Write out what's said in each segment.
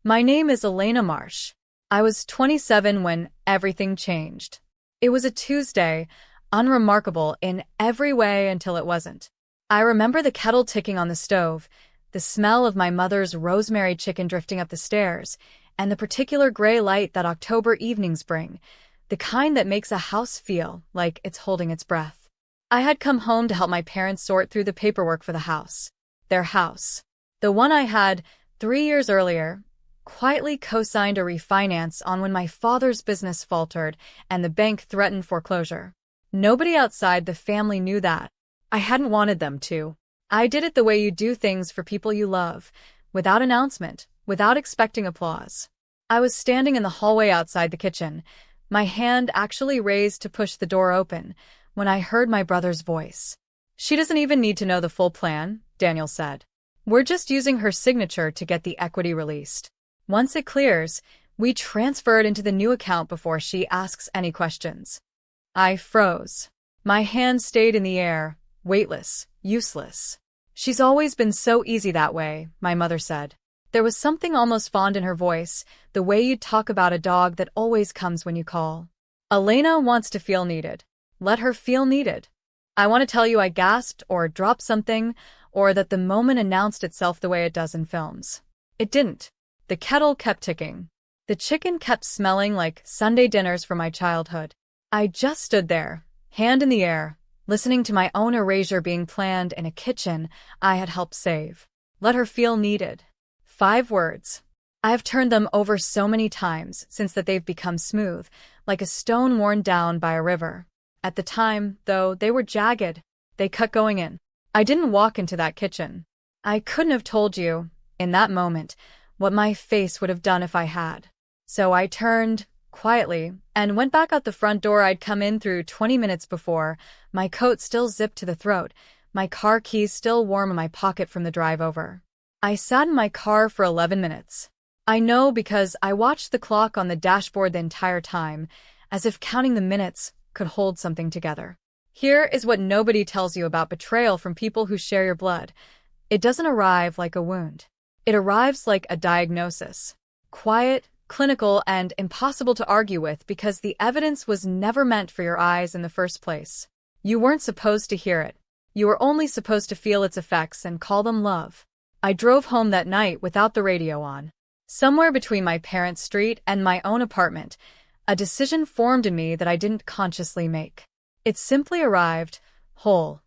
My name is Elena Marsh. I was 27 when everything changed. It was a Tuesday, unremarkable in every way until it wasn't. I remember the kettle ticking on the stove, the smell of my mother's rosemary chicken drifting up the stairs, and the particular gray light that October evenings bring, the kind that makes a house feel like it's holding its breath. I had come home to help my parents sort through the paperwork for the house. Their house. The one I had, 3 years earlier, quietly co-signed a refinance on when my father's business faltered and the bank threatened foreclosure. Nobody outside the family knew that. I hadn't wanted them to. I did it the way you do things for people you love, without announcement, without expecting applause. I was standing in the hallway outside the kitchen, my hand actually raised to push the door open, when I heard my brother's voice. "She doesn't even need to know the full plan," Daniel said. "We're just using her signature to get the equity released. Once it clears, we transfer it into the new account before she asks any questions." I froze. My hand stayed in the air, weightless, useless. "She's always been so easy that way," my mother said. There was something almost fond in her voice, the way you'd talk about a dog that always comes when you call. "Elena wants to feel needed. Let her feel needed." I want to tell you I gasped or dropped something, or that the moment announced itself the way it does in films. It didn't. The kettle kept ticking. The chicken kept smelling like Sunday dinners from my childhood. I just stood there, hand in the air, listening to my own erasure being planned in a kitchen I had helped save. Let her feel needed. 5 words. I have turned them over so many times since that they've become smooth, like a stone worn down by a river. At the time, though, they were jagged. They cut going in. I didn't walk into that kitchen. I couldn't have told you, in that moment, what my face would have done if I had. So I turned, quietly, and went back out the front door I'd come in through 20 minutes before, my coat still zipped to the throat, my car keys still warm in my pocket from the drive over. I sat in my car for 11 minutes. I know because I watched the clock on the dashboard the entire time, as if counting the minutes could hold something together. Here is what nobody tells you about betrayal from people who share your blood. It doesn't arrive like a wound. It arrives like a diagnosis. Quiet, clinical, and impossible to argue with because the evidence was never meant for your eyes in the first place. You weren't supposed to hear it. You were only supposed to feel its effects and call them love. I drove home that night without the radio on. Somewhere between my parents' street and my own apartment, a decision formed in me that I didn't consciously make. It simply arrived, whole.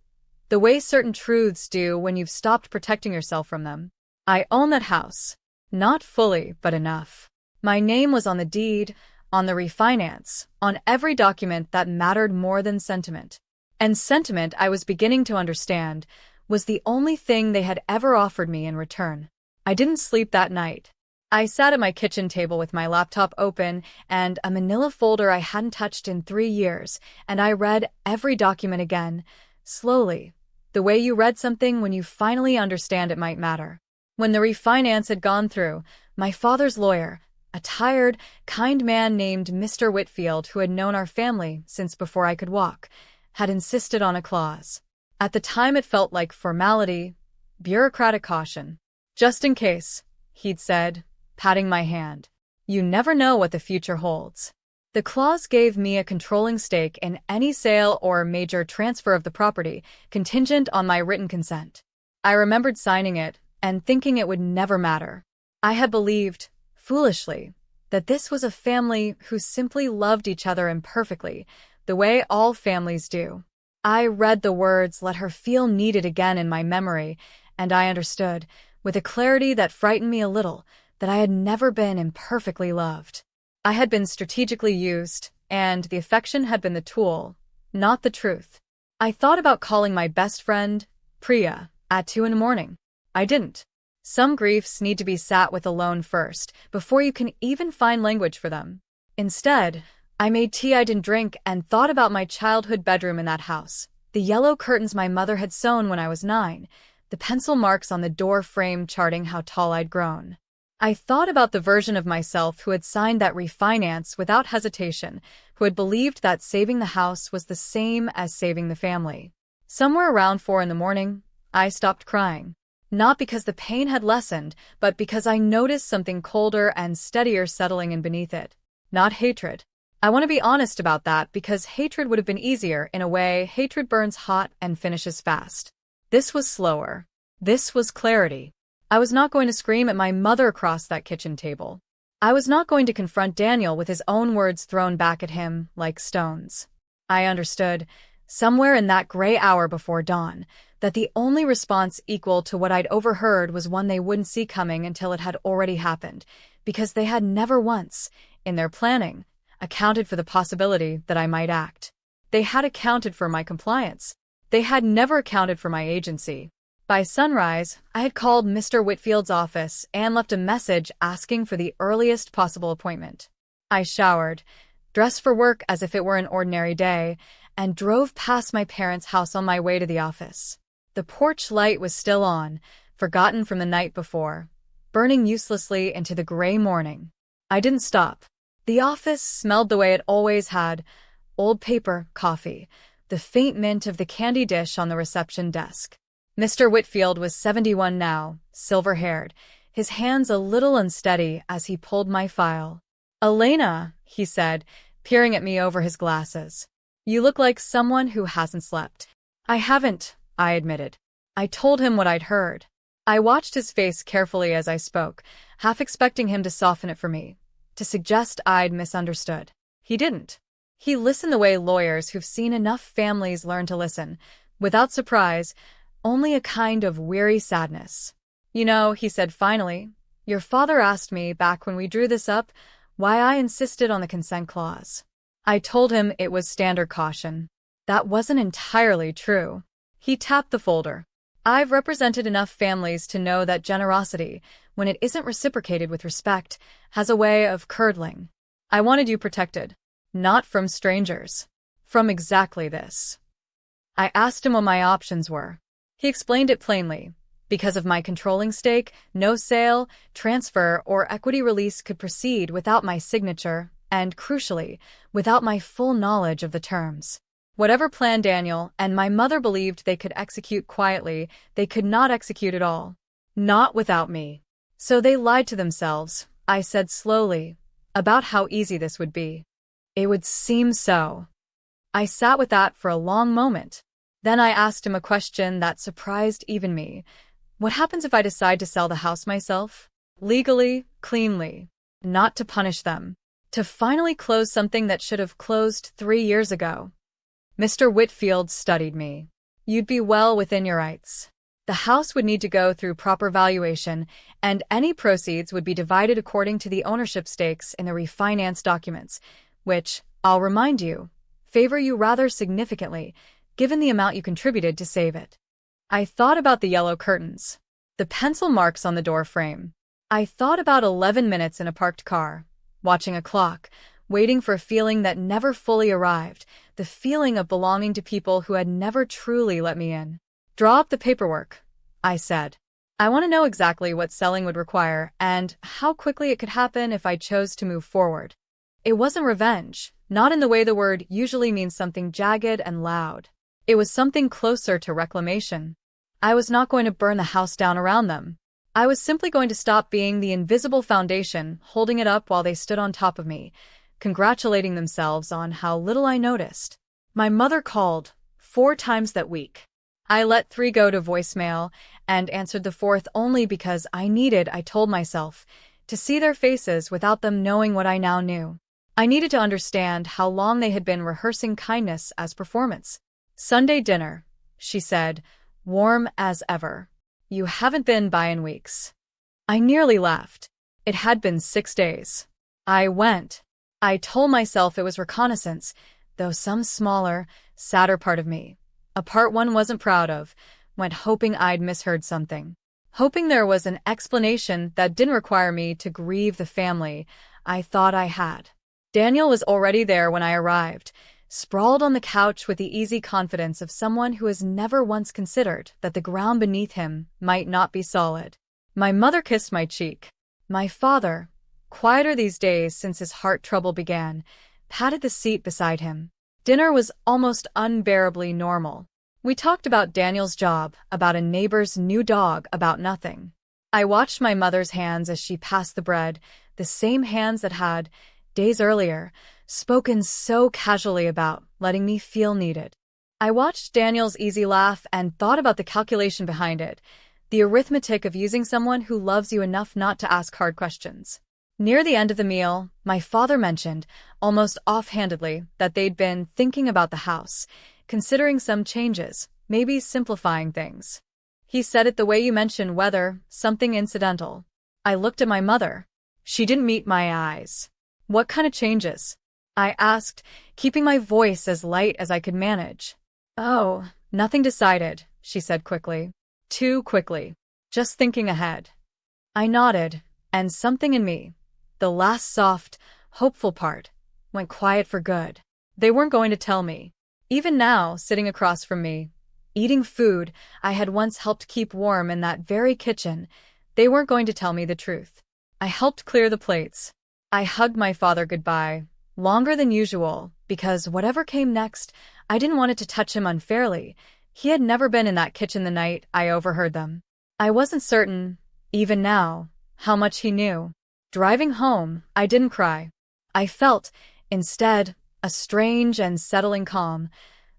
The way certain truths do when you've stopped protecting yourself from them. I own that house. Not fully, but enough. My name was on the deed, on the refinance, on every document that mattered more than sentiment. And sentiment, I was beginning to understand, was the only thing they had ever offered me in return. I didn't sleep that night. I sat at my kitchen table with my laptop open and a manila folder I hadn't touched in 3 years, and I read every document again, slowly, the way you read something when you finally understand it might matter. When the refinance had gone through, my father's lawyer, a tired, kind man named Mr. Whitfield who had known our family since before I could walk, had insisted on a clause. At the time it felt like formality, bureaucratic caution. "Just in case," he'd said, patting my hand. "You never know what the future holds." The clause gave me a controlling stake in any sale or major transfer of the property, contingent on my written consent. I remembered signing it and thinking it would never matter. I had believed, foolishly, that this was a family who simply loved each other imperfectly, the way all families do. I read the words "let her feel needed" again in my memory, and I understood, with a clarity that frightened me a little, that I had never been imperfectly loved. I had been strategically used, and the affection had been the tool, not the truth. I thought about calling my best friend, Priya, at 2 a.m. I didn't. Some griefs need to be sat with alone first, before you can even find language for them. Instead, I made tea I didn't drink and thought about my childhood bedroom in that house, the yellow curtains my mother had sewn when I was 9, the pencil marks on the door frame charting how tall I'd grown. I thought about the version of myself who had signed that refinance without hesitation, who had believed that saving the house was the same as saving the family. Somewhere around 4 a.m, I stopped crying. Not because the pain had lessened, but because I noticed something colder and steadier settling in beneath it. Not hatred. I want to be honest about that because hatred would have been easier. In a way, hatred burns hot and finishes fast. This was slower. This was clarity. I was not going to scream at my mother across that kitchen table. I was not going to confront Daniel with his own words thrown back at him like stones. I understood, somewhere in that gray hour before dawn, that the only response equal to what I'd overheard was one they wouldn't see coming until it had already happened, because they had never once, in their planning, accounted for the possibility that I might act. They had accounted for my compliance. They had never accounted for my agency. By sunrise, I had called Mr. Whitfield's office and left a message asking for the earliest possible appointment. I showered, dressed for work as if it were an ordinary day, and drove past my parents' house on my way to the office. The porch light was still on, forgotten from the night before, burning uselessly into the gray morning. I didn't stop. The office smelled the way it always had: old paper, coffee, the faint mint of the candy dish on the reception desk. Mr. Whitfield was 71 now, silver-haired, his hands a little unsteady as he pulled my file. "Elena," he said, peering at me over his glasses. "You look like someone who hasn't slept." "I haven't," I admitted. I told him what I'd heard. I watched his face carefully as I spoke, half expecting him to soften it for me, to suggest I'd misunderstood. He didn't. He listened the way lawyers who've seen enough families learn to listen, without surprise, only a kind of weary sadness. "You know," he said finally, "your father asked me back when we drew this up why I insisted on the consent clause. I told him it was standard caution. That wasn't entirely true." He tapped the folder. "I've represented enough families to know that generosity, when it isn't reciprocated with respect, has a way of curdling. I wanted you protected. Not from strangers. From exactly this." I asked him what my options were. He explained it plainly. Because of my controlling stake, no sale, transfer, or equity release could proceed without my signature, and, crucially, without my full knowledge of the terms. Whatever plan Daniel and my mother believed they could execute quietly, they could not execute at all. Not without me. "So they lied to themselves," I said slowly, "about how easy this would be." "It would seem so." I sat with that for a long moment. Then I asked him a question that surprised even me. "What happens if I decide to sell the house myself? Legally, cleanly. Not to punish them. To finally close something that should have closed 3 years ago." Mr. Whitfield studied me. "You'd be well within your rights. The house would need to go through proper valuation, and any proceeds would be divided according to the ownership stakes in the refinance documents, which, I'll remind you, favor you rather significantly, given the amount you contributed to save it." I thought about the yellow curtains, the pencil marks on the door frame. I thought about 11 minutes in a parked car, watching a clock, waiting for a feeling that never fully arrived, the feeling of belonging to people who had never truly let me in. "Draw up the paperwork," I said. "I want to know exactly what selling would require and how quickly it could happen if I chose to move forward." It wasn't revenge, not in the way the word usually means something jagged and loud. It was something closer to reclamation. I was not going to burn the house down around them. I was simply going to stop being the invisible foundation holding it up while they stood on top of me, congratulating themselves on how little I noticed. My mother called 4 times that week. I let 3 go to voicemail and answered the 4th only because I told myself, to see their faces without them knowing what I now knew. I needed to understand how long they had been rehearsing kindness as performance. "Sunday dinner," she said, warm as ever. "You haven't been by in weeks." I nearly laughed. It had been 6 days. I went. I told myself it was reconnaissance, though some smaller, sadder part of me, a part one wasn't proud of, went hoping I'd misheard something. Hoping there was an explanation that didn't require me to grieve the family I thought I had. Daniel was already there when I arrived, sprawled on the couch with the easy confidence of someone who has never once considered that the ground beneath him might not be solid. My mother kissed my cheek. My father, quieter these days since his heart trouble began, patted the seat beside him. Dinner was almost unbearably normal. We talked about Daniel's job, about a neighbor's new dog, about nothing. I watched my mother's hands as she passed the bread, the same hands that had, days earlier, spoken so casually about letting me feel needed. I watched Daniel's easy laugh and thought about the calculation behind it, the arithmetic of using someone who loves you enough not to ask hard questions. Near the end of the meal, my father mentioned, almost offhandedly, that they'd been thinking about the house, considering some changes, maybe simplifying things. He said it the way you mention weather, something incidental. I looked at my mother. She didn't meet my eyes. What kind of changes? I asked, keeping my voice as light as I could manage. Oh, nothing decided, she said quickly. Too quickly. Just thinking ahead. I nodded, and something in me, the last soft, hopeful part, went quiet for good. They weren't going to tell me. Even now, sitting across from me, eating food I had once helped keep warm in that very kitchen, they weren't going to tell me the truth. I helped clear the plates. I hugged my father goodbye, longer than usual, because whatever came next, I didn't want it to touch him unfairly. He had never been in that kitchen the night I overheard them. I wasn't certain, even now, how much he knew. Driving home, I didn't cry. I felt, instead, a strange and settling calm,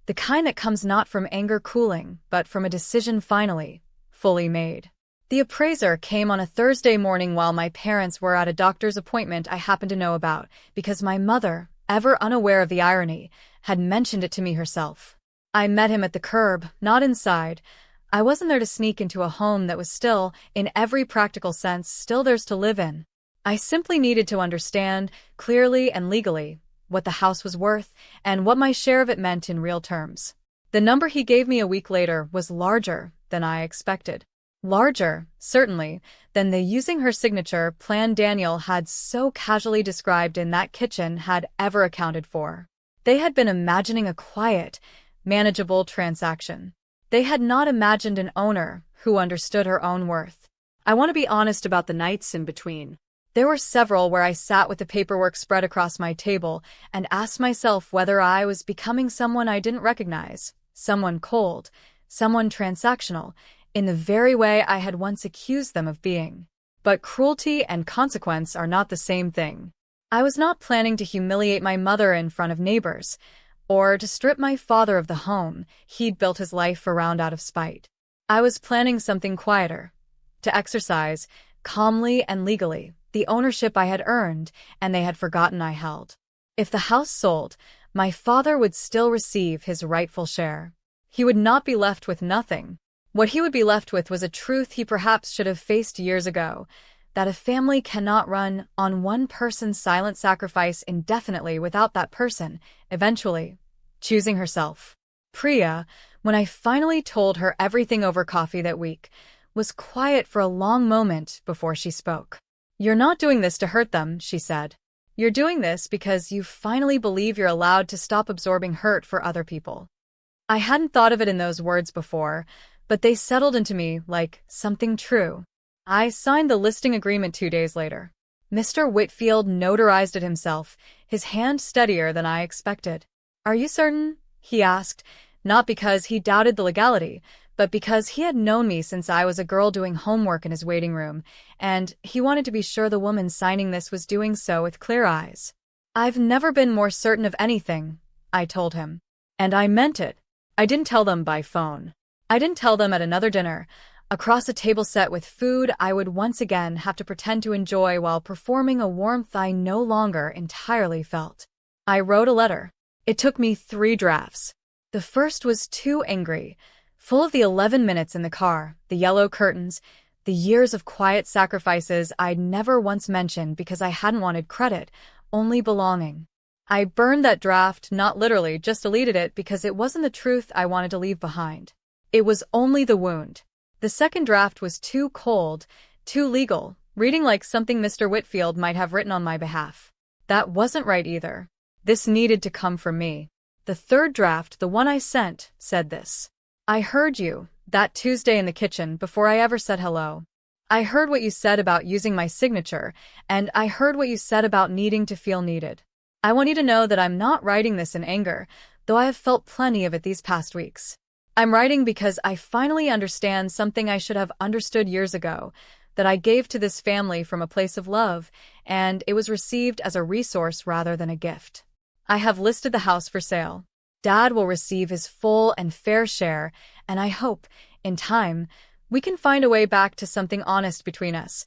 the kind that comes not from anger cooling, but from a decision finally, fully made. The appraiser came on a Thursday morning while my parents were at a doctor's appointment I happened to know about, because my mother, ever unaware of the irony, had mentioned it to me herself. I met him at the curb, not inside. I wasn't there to sneak into a home that was still, in every practical sense, still theirs to live in. I simply needed to understand, clearly and legally, what the house was worth and what my share of it meant in real terms. The number he gave me a week later was larger than I expected. Larger, certainly, than the using her signature plan Daniel had so casually described in that kitchen had ever accounted for. They had been imagining a quiet, manageable transaction. They had not imagined an owner who understood her own worth. I want to be honest about the nights in between. There were several where I sat with the paperwork spread across my table and asked myself whether I was becoming someone I didn't recognize, someone cold, someone transactional, in the very way I had once accused them of being. But cruelty and consequence are not the same thing. I was not planning to humiliate my mother in front of neighbors, or to strip my father of the home he'd built his life around out of spite. I was planning something quieter, to exercise, calmly and legally, the ownership I had earned and they had forgotten I held. If the house sold, my father would still receive his rightful share. He would not be left with nothing. What he would be left with was a truth he perhaps should have faced years ago, that a family cannot run on one person's silent sacrifice indefinitely without that person, eventually, choosing herself. Priya, when I finally told her everything over coffee that week, was quiet for a long moment before she spoke. You're not doing this to hurt them, she said. You're doing this because you finally believe you're allowed to stop absorbing hurt for other people. I hadn't thought of it in those words before, but they settled into me like something true. I signed the listing agreement 2 days later. Mr. Whitfield notarized it himself, his hand steadier than I expected. Are you certain? He asked, not because he doubted the legality, but because he had known me since I was a girl doing homework in his waiting room, and he wanted to be sure the woman signing this was doing so with clear eyes. I've never been more certain of anything, I told him. And I meant it. I didn't tell them by phone. I didn't tell them at another dinner, across a table set with food I would once again have to pretend to enjoy while performing a warmth I no longer entirely felt. I wrote a letter. It took me 3 drafts. The first was too angry, full of the 11 minutes in the car, the yellow curtains, the years of quiet sacrifices I'd never once mentioned because I hadn't wanted credit, only belonging. I burned that draft, not literally, just deleted it because it wasn't the truth I wanted to leave behind. It was only the wound. The second draft was too cold, too legal, reading like something Mr. Whitfield might have written on my behalf. That wasn't right either. This needed to come from me. The third draft, the one I sent, said this. I heard you, that Tuesday in the kitchen before I ever said hello. I heard what you said about using my signature, and I heard what you said about needing to feel needed. I want you to know that I'm not writing this in anger, though I have felt plenty of it these past weeks. I'm writing because I finally understand something I should have understood years ago, that I gave to this family from a place of love, and it was received as a resource rather than a gift. I have listed the house for sale. Dad will receive his full and fair share, and I hope, in time, we can find a way back to something honest between us.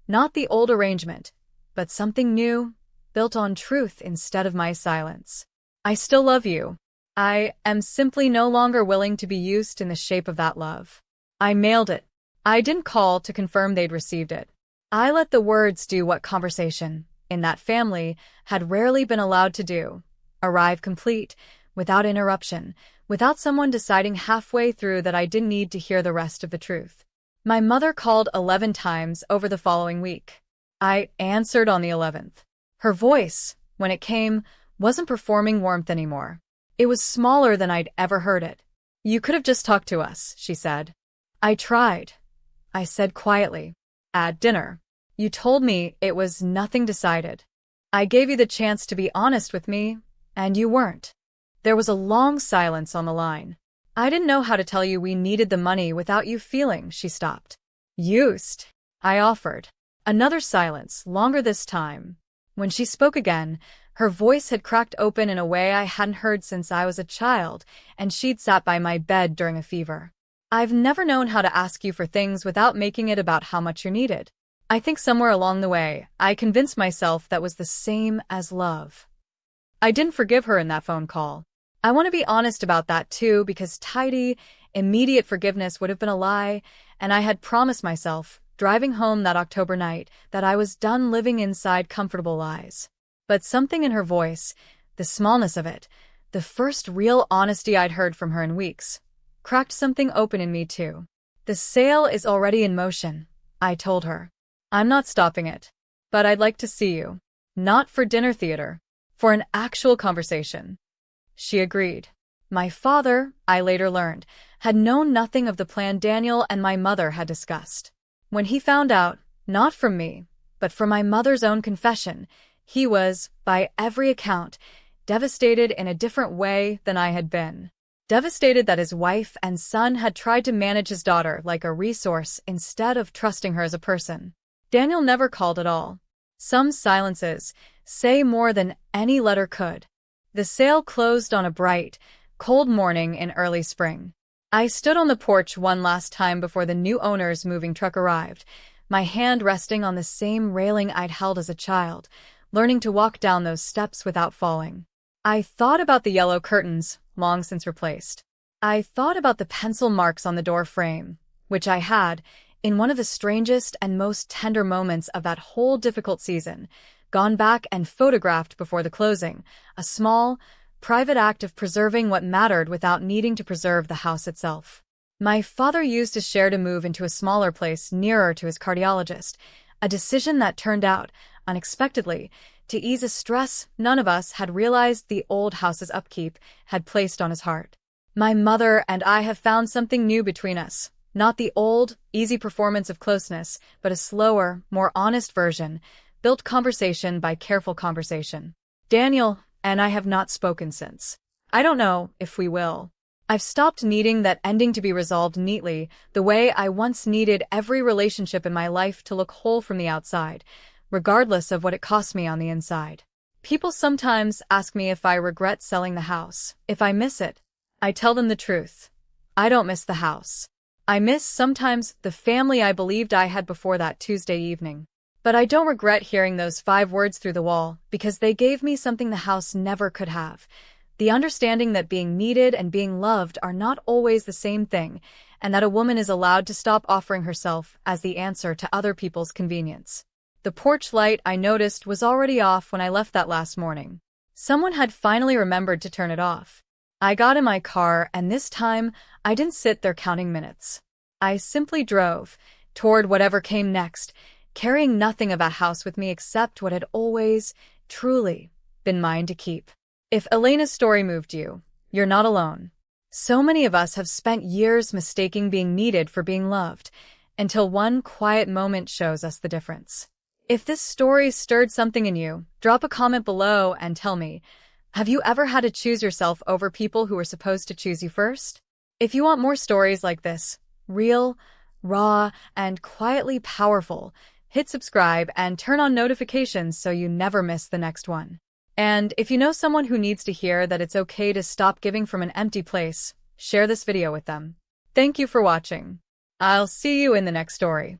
Not the old arrangement, but something new, built on truth instead of my silence. I still love you. I am simply no longer willing to be used in the shape of that love. I mailed it. I didn't call to confirm they'd received it. I let the words do what conversation, in that family, had rarely been allowed to do. Arrive complete, without interruption, without someone deciding halfway through that I didn't need to hear the rest of the truth. My mother called 11 times over the following week. I answered on the 11th. Her voice, when it came, wasn't performing warmth anymore. It was smaller than I'd ever heard it. You could have just talked to us, she said. I tried. I said quietly. At dinner. You told me it was nothing decided. I gave you the chance to be honest with me, and you weren't. There was a long silence on the line. I didn't know how to tell you we needed the money without you feeling, she stopped. Used, I offered. Another silence, longer this time. When she spoke again, her voice had cracked open in a way I hadn't heard since I was a child, and she'd sat by my bed during a fever. I've never known how to ask you for things without making it about how much you're needed. I think somewhere along the way, I convinced myself that was the same as love. I didn't forgive her in that phone call. I want to be honest about that too, because tidy, immediate forgiveness would have been a lie, and I had promised myself, driving home that October night, that I was done living inside comfortable lies. But something in her voice, the smallness of it, the first real honesty I'd heard from her in weeks, cracked something open in me too. The sale is already in motion, I told her. I'm not stopping it. But I'd like to see you. Not for dinner theater. For an actual conversation. She agreed. My father, I later learned, had known nothing of the plan Daniel and my mother had discussed. When he found out, not from me, but from my mother's own confession, he was, by every account, devastated in a different way than I had been. Devastated that his wife and son had tried to manage his daughter like a resource instead of trusting her as a person. Daniel never called at all. Some silences say more than any letter could. The sale closed on a bright, cold morning in early spring. I stood on the porch one last time before the new owner's moving truck arrived, my hand resting on the same railing I'd held as a child, learning to walk down those steps without falling. I thought about the yellow curtains, long since replaced. I thought about the pencil marks on the door frame, which I had, in one of the strangest and most tender moments of that whole difficult season, gone back and photographed before the closing, a small, private act of preserving what mattered without needing to preserve the house itself. My father used his share to move into a smaller place nearer to his cardiologist, a decision that turned out, unexpectedly, to ease a stress none of us had realized the old house's upkeep had placed on his heart. My mother and I have found something new between us, not the old, easy performance of closeness, but a slower, more honest version, built conversation by careful conversation. Daniel and I have not spoken since. I don't know if we will. I've stopped needing that ending to be resolved neatly, the way I once needed every relationship in my life to look whole from the outside, regardless of what it cost me on the inside. People sometimes ask me if I regret selling the house, if I miss it. I tell them the truth. I don't miss the house. I miss sometimes the family I believed I had before that Tuesday evening. But I don't regret hearing those 5 words through the wall, because they gave me something the house never could have. The understanding that being needed and being loved are not always the same thing, and that a woman is allowed to stop offering herself as the answer to other people's convenience. The porch light, I noticed, was already off when I left that last morning. Someone had finally remembered to turn it off. I got in my car, and this time, I didn't sit there counting minutes. I simply drove, toward whatever came next, carrying nothing of that house with me except what had always, truly, been mine to keep. If Elena's story moved you, you're not alone. So many of us have spent years mistaking being needed for being loved, until one quiet moment shows us the difference. If this story stirred something in you, drop a comment below and tell me, have you ever had to choose yourself over people who were supposed to choose you first? If you want more stories like this, real, raw, and quietly powerful, hit subscribe and turn on notifications so you never miss the next one. And if you know someone who needs to hear that it's okay to stop giving from an empty place, share this video with them. Thank you for watching. I'll see you in the next story.